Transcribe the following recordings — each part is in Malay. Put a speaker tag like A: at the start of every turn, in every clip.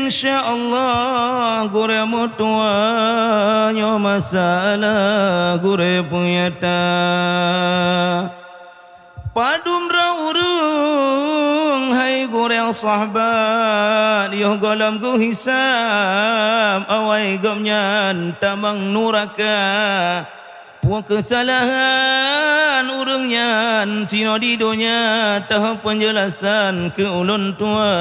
A: InsyaAllah gure mutuanya masalah gure puyata padumra urung hai gure sahabat yo golam gu hisab awai gomnyan tamang nuraka puak kesalahan urungnya cino di dunia tahap penjelasan ke ulun tua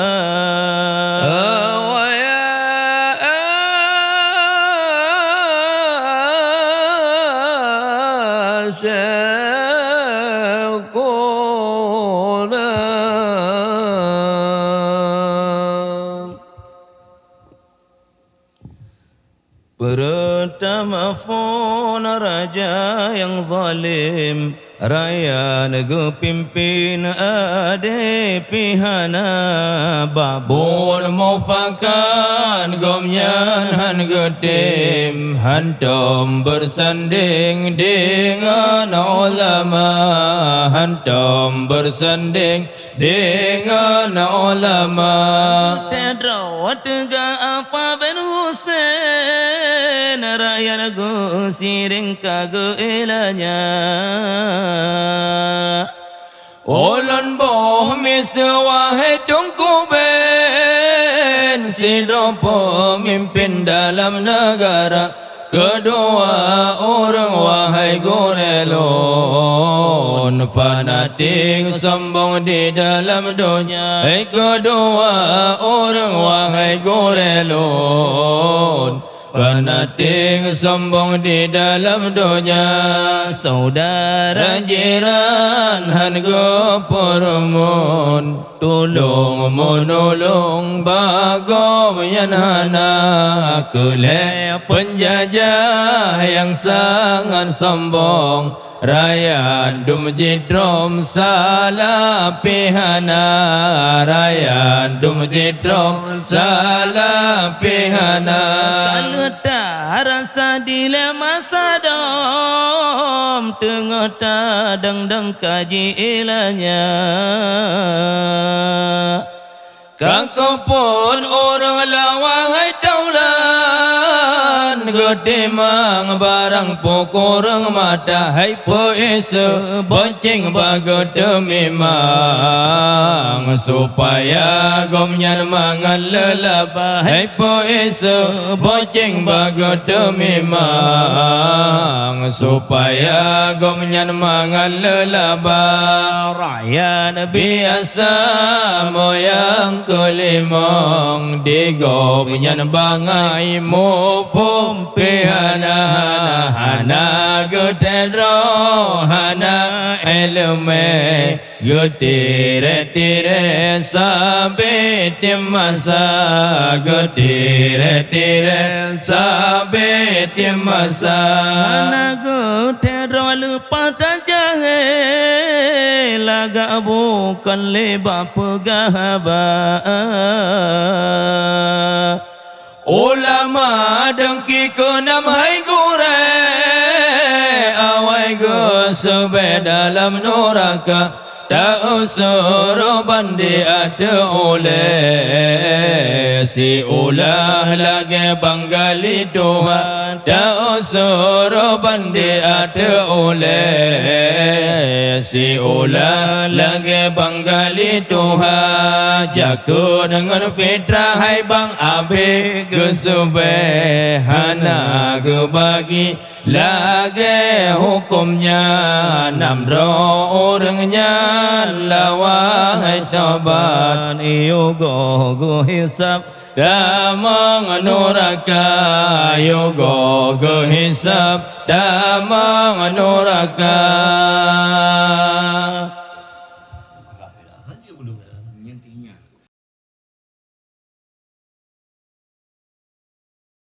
A: pertama phone raja yang zalim raya nego pimpin ade pihana babur mufakan gomnyan han gedim hantom bersanding dengan ulama hantom bersanding dengan ulama tedrawat ga apa ben Husain raya nego siring kago elanya Olan boh miswahai tungku ben Sidro pemimpin dalam negara Kedua orang wahai gorelon Fanatik sombong di dalam dunia Kedua orang wahai gorelon Fanatik sombong di dalam dunia Saudara jiran han go permun Tolong menolong bagom yan hana Kele penjajah yang sangat sombong Raya dum jidrom salah pihana Raya dum jidrom salah pihana Kaleta rasa dilema sadom Tengah tadang-dang kaji ilanya Kakapun orang lawang hai taulan Gedemang barang pokorang mata hai poesa Bonceng bagot memang Supaya gomnyan mangan lelaba hai poesa Bonceng bagot memang Supaya gomnyan mangan lelaba Rakyat biasa moyang kelimang digomnyan bangai mupum pihana hana gutedro hana elme gutire-tire sampai timasa gutire-tire sampai timasa hana gutedro lupa tajahe laga bukan lebah pegahaba ulama dengki ke nam hai gure awai go sebe dalam neraka tak usur bandi ada oleh si ulah lagi banggali doa tak usur bandi ada oleh si ulah lagi banggali doa jago dengan fitrah hai bang abe ke subhana ke bagi lagi hukumnya namro orangnya lawai saban iyo go hisab damang neraka iyo go hisab damang neraka